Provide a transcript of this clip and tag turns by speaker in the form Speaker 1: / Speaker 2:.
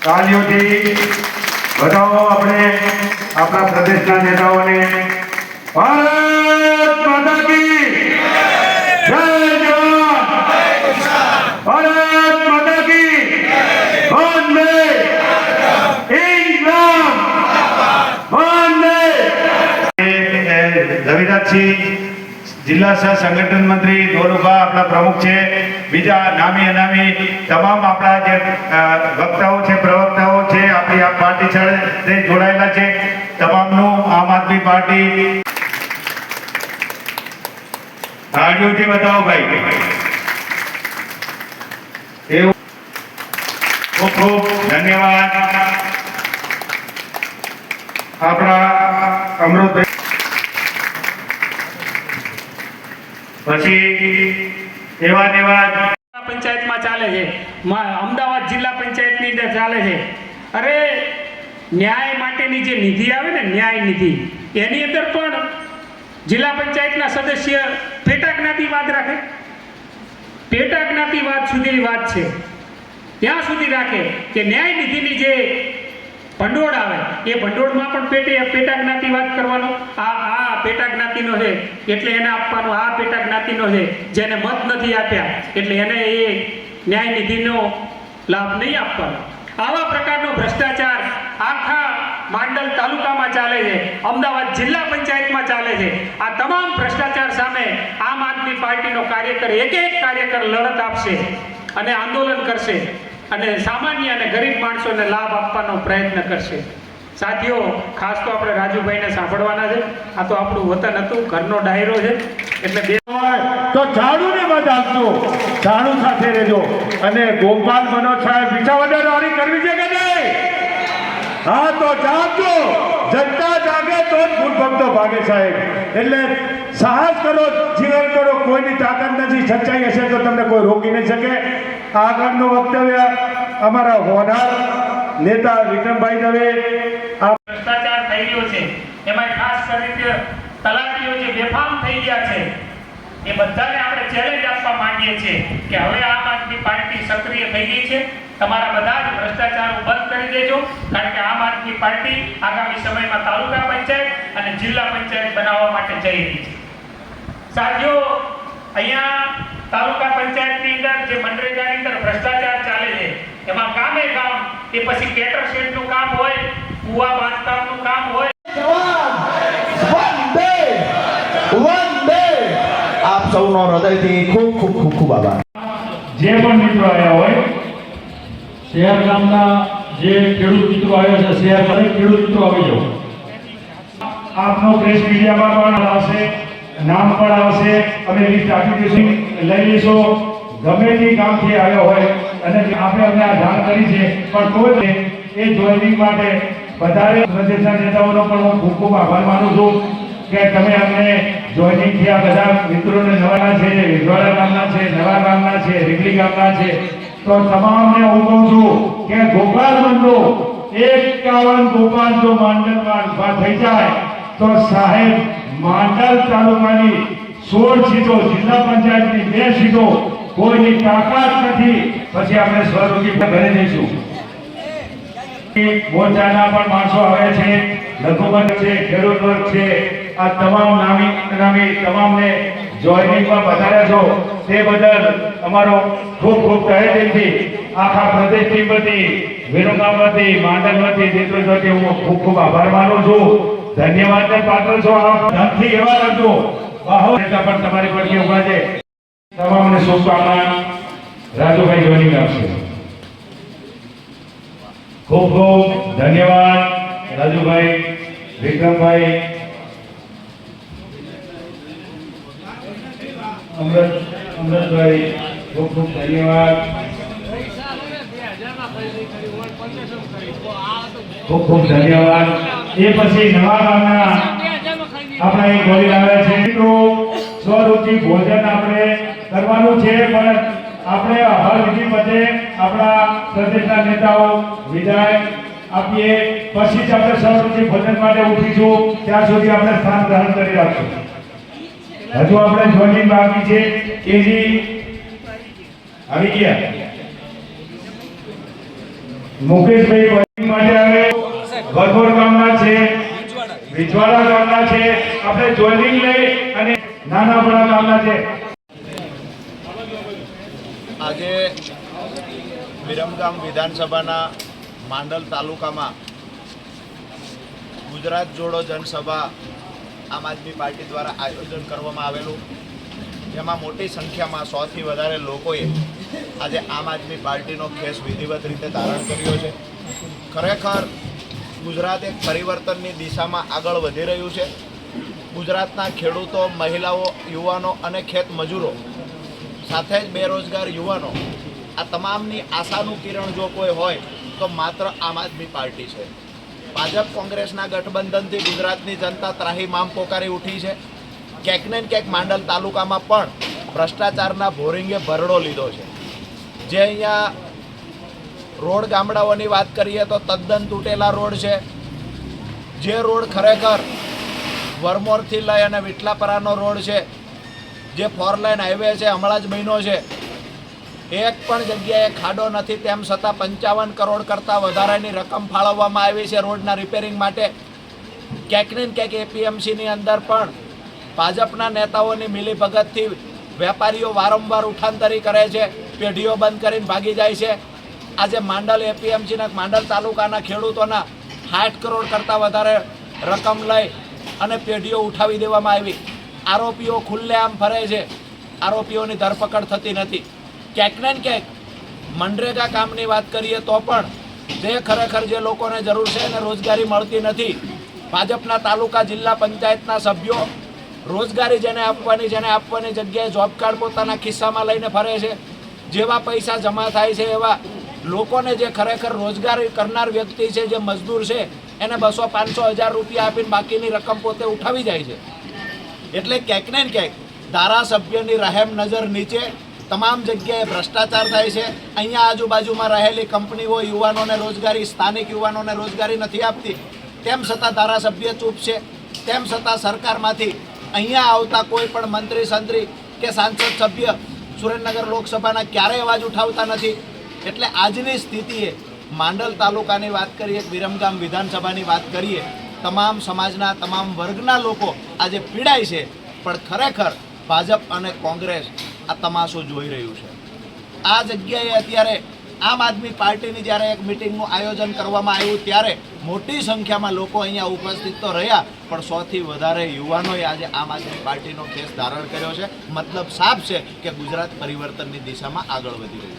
Speaker 1: તાલીઓથી વધાવો આપણે આપણા પ્રદેશના નેતાઓને। ભારત માતા કી જય જવાન, ભારત માતા કી વંદે ઇન્કલાબ વંદે। રવિરાજસિંહ જિલ્લા સહ સંગઠન મંત્રી દોલુભા આપણા પ્રમુખ છે, બીજા નામી અનામી તમામ આપણા જે વક્તાઓ છે, પ્રવક્તાઓ છે, આપણી આ પાર્ટી સાથે જોડાયેલા છે, તમામનું આમ આદમી પાર્ટી તાળીઓથી બતાવો ભાઈ। એવું ખૂબ ખૂબ ધન્યવાદ આપણા અમૃતભાઈ। પછી એવા
Speaker 2: પંચાયતમાં ચાલે છે, અમદાવાદ જિલ્લા પંચાયતની અંદર ચાલે છે। અરે ન્યાય માટેની જે નિધિ આવે ને, ન્યાય નિધિ, એની અંદર પણ જિલ્લા પંચાયતના સદસ્ય પેટા જ્ઞાતિવાદ રાખે। પેટા જ્ઞાતિવાદ સુધીની વાત છે, ત્યાં સુધી રાખે કે ન્યાય નિધિની જે ભંડોળ આવે એ ભંડોળમાં પણ પેટા જ્ઞાતિવાદ કરવાનો। આ પેટા જ્ઞાતિનો છે એટલે એને આપવાનો, આ પેટા જ્ઞાતિનો છે જેને મત નથી આપ્યા એટલે એને એ ન્યાય નિધિનો લાભ નહીં આપવાનો। આવા પ્રકારનો ભ્રષ્ટાચાર આખા માંડલ તાલુકામાં ચાલે છે, અમદાવાદ જિલ્લા પંચાયતમાં ચાલે છે। આ તમામ ભ્રષ્ટાચાર સામે આમ આદમી પાર્ટીનો કાર્યકર એક કાર્યકર લડત આપશે અને આંદોલન કરશે અને સામાન્ય અને ગરીબ માણસોને લાભ આપવાનો પ્રયત્ન કરશે। સાથીઓ, ખાસ તો આપણે રાજુભાઈને સાંભળવાના છે। આ તો આપણું વતન હતું, ઘરનો ડાયરો છે, એટલે બે
Speaker 1: તો ઝાડુને મત આપજો, ઝાડુ સાથે રહેજો। અને ગોપાલ મનોજ સાહેબ વિછાવદારી કરવી છે કે નહીં? હા, તો જાગજો, જનતા જાગે તો જ ભૂલ ભક્તો ભાગે સાહેબ। એટલે સાહસ કરો, જીવન કરો, કોઈની તાકાત નથી, સચ્ચાઈ હશે તો તમને કોઈ રોકી નહીં શકે। આગળનું વક્તવ્ય અમારા હોનાર નેતા વિક્રમભાઈ દવે।
Speaker 2: આ ભ્રષ્ટાચાર થઈ ગયો છે, એમાં ખાસ કરીને તલાટીઓ જે બેફામ થઈ ગયા છે, એ બધાને આપણે ચેલેન્જ આપવા માંગીએ છીએ કે હવે આમ આદમી પાર્ટી સક્રિય થઈ ગઈ છે, તમારા બધા જ ભ્રષ્ટાચાર બંધ કરી દેજો, કારણ કે આમ આદમી પાર્ટી આગામી સમયમાં તાલુકા પંચાયત અને જિલ્લા પંચાયત બનાવવા માટે જઈ રહી છે। સાથીઓ, અહીંયા તાલુકા પંચાયતની અંદર જે મનરેગાની અંદર ભ્રષ્ટાચાર ચાલે છે, એમાં કામે કામ, એ પછી કેટર શેડનું કામ હોય, કુવા બાંધકામનું કામ હોય,
Speaker 3: આપ સૌનો હૃદયથી ખૂબ ખૂબ ખૂબ ખૂબ આભાર।
Speaker 1: જે પણ મિત્રો આવ્યા હોય, શહેર ગામના જે ખેડૂત મિત્રો આવ્યા છે, શહેર ખેડૂત મિત્રો આવી જાઓ। આપનો પ્રેસ મીડિયામાં પણ આવશે, નામ પણ આવશે, અમે લિસ્ટ આપી દઈશું, લઈ લઈશું। ગમે તે કામથી આવ્યો હોય અને આપણે અમને આ જાણ કરી છે, પણ કોઈ એ જોઈનિંગ માટે વધારે પ્રદેશના નેતાઓનો પણ હું ખૂબ ખૂબ આભાર માનું છું કે તમે અમને જોઈનિંગ થયા। બધા મિત્રોને નવાના છે, વિજવાડા ગામના છે, નવા ગામના છે, રીગલી ગામના છે, તો તમામને હું કહું છું કે ગોપાલ બંધુ 51 ગોપાલ જો માંડલમાં ઉભા થઈ જાય તો સાહેબ માંડલ તાલુકાની 16 સીટો, જિલ્લા પંચાયતની 2 સીટો કોઈની તાકાત નથી, પછી આપણે સ્વરૂપી ઘરે જઈશું। મોરચાના પણ માણસો આવે છે, લઘુમત છે, ખેડૂત વર્ગ છે, આ તમામ નામી તમામને જોઈનિંગમાં વધાર્યા છો તે બદલ અમારો ખૂબ ખૂબ તહે દિલથી આખા પ્રદેશ ટીમ વતી, વિરમગામથી, માંડલમાંથી, જેતપુરથી હું ખૂબ ખૂબ આભાર માનું છું। ધન્યવાદને પાત્ર છો। આપ ધનથી એવા કરજો, બહુ નેતા પણ તમારી પર ઉભા છે, તમામને શુભકામના। રાજુભાઈ જોઈનિંગ આપશે। ખૂબ ખૂબ ધન્યવાદ રાજુભાઈ, વિક્રમભાઈ, અમૃતભાઈ, ખૂબ ખૂબ ધન્યવાદ, ખૂબ ખૂબ ધન્યવાદ। એ પછી નવા ગામના આપણા એક બોલી આવ્યા છે, સ્વરૂચિ ભોજન આપણે કરવાનું છે, પણ આપણે હર વિધિ મતે આપણા પ્રદેશના નેતાઓ વિદાય આપીએ, પછી જ આપણે સ્વરૂચિ ભોજન માટે ઉઠીશું, ત્યાં સુધી આપણે સ્થાન ગ્રહણ કરી રાખશું। હજુ આપણે જોઈનિંગ બાકી છે, કેજી આવી ગયા। મુકેશભાઈ પત્ની માટે આવે, વરખોડ ગામના છે, વિજવાડા ગામના છે, આપણે જોઈનિંગ લઈ અને નાનાપડા ગામના છે.
Speaker 3: આજે વિરમગામ વિધાનસભાના માંડલ તાલુકામાં ગુજરાત જોડો જનસભા આમ આદમી પાર્ટી દ્વારા આયોજન કરવામાં આવેલું, જેમાં મોટી સંખ્યામાં 100થી વધારે લોકોએ આજે આમ આદમી પાર્ટીનો ખેસ વિધિવત રીતે ધારણ કર્યો છે. ખરેખર ગુજરાત એક પરિવર્તનની દિશામાં આગળ વધી રહ્યું છે. ગુજરાતના ખેડૂતો, મહિલાઓ, યુવાનો અને ખેત મજૂરો સાથે જ બેરોજગાર યુવાનો, આ તમામની આશાનું કિરણ જો કોઈ હોય તો માત્ર આમ આદમી પાર્ટી છે. ભાજપ કોંગ્રેસના ગઠબંધનથી ગુજરાતની જનતા ત્રાહિમામ પોકારી ઉઠી છે. ક્યાંક ને ક્યાંક માંડલ તાલુકામાં પણ ભ્રષ્ટાચારના ભોરિંગે ભરડો લીધો છે. જે અહીંયા રોડ ગામડાઓની વાત કરીએ તો તદ્દન તૂટેલા રોડ છે. જે રોડ ખરેખર વરમોરથી લઈ અને વિઠલાપરાનો રોડ છે, જે 4 લાઇન હાઈવે છે, હમણાં જ બન્યો છે, એક પણ જગ્યાએ ખાડો નથી, તેમ છતાં 55 કરોડ કરતાં વધારાની રકમ ફાળવવામાં આવી છે રોડના રિપેરિંગ માટે. ક્યાંક ને ક્યાંક એપીએમસીની અંદર પણ ભાજપના નેતાઓની મિલીભગતથી વેપારીઓ વારંવાર ઉઠાંતરી કરે છે, પેઢીઓ બંધ કરીને ભાગી જાય છે. આજે માંડલ એપીએમસીના માંડલ તાલુકાના ખેડૂતોના 60 કરોડ કરતાં વધારે રકમ લઈ અને પેઢીઓ ઉઠાવી દેવામાં આવી. આરોપીઓ ખુલ્લેઆમ ફરે છે, આરોપીઓની ધરપકડ થતી નથી. ક્યાંક ને ક્યાંક મનરેગા કામની વાત કરીએ તો પણ જે ખરેખર જે લોકોને જરૂર છે એને રોજગારી મળતી નથી. ભાજપના તાલુકા જિલ્લા પંચાયતના સભ્યો રોજગારી જેને આપવાની જગ્યાએ જોબ કાર્ડ પોતાના ખિસ્સામાં લઈને ફરે છે. જેવા પૈસા જમા થાય છે એવા લોકોને, જે ખરેખર રોજગારી કરનાર વ્યક્તિ છે, જે મજદૂર છે, એને 200, 500, 1000 રૂપિયા આપીને બાકીની રકમ પોતે ઉઠાવી જાય છે. એટલે ક્યાંક ને ક્યાંક ધારાસભ્યની રહેમ નજર નીચે તમામ જગ્યાએ ભ્રષ્ટાચાર થાય છે. અહીંયા આજુબાજુમાં રહેલી કંપનીઓ યુવાનોને રોજગારી, સ્થાનિક યુવાનોને રોજગારી નથી આપતી, તેમ છતાં ધારાસભ્ય ચૂપ છે. તેમ છતાં સરકારમાંથી અહીંયા આવતા કોઈ પણ મંત્રી, સંત્રી કે સાંસદ સભ્ય સુરેન્દ્રનગર લોકસભાના ક્યારેય અવાજ ઉઠાવતા નથી. એટલે આજની સ્થિતિએ માંડલ તાલુકાની વાત કરીએ, વિરમગામ વિધાનસભાની વાત કરીએ, તમામ સમાજના, તમામ વર્ગના લોકો આજે પીડાય છે. પણ ખરેખર ભાજપ અને કોંગ્રેસ આ તમાશો જોઈ રહ્યું છે. આ જગ્યાએ અત્યારે આમ આદમી પાર્ટીની જ્યારે એક મિટિંગનું આયોજન કરવામાં આવ્યું ત્યારે મોટી સંખ્યામાં લોકો અહીંયા ઉપસ્થિત તો રહ્યા, પણ 100થી વધારે યુવાનોએ આજે આમ આદમી પાર્ટીનો ખેસ ધારણ કર્યો છે. મતલબ સાફ છે કે ગુજરાત પરિવર્તનની દિશામાં આગળ વધી રહ્યું છે.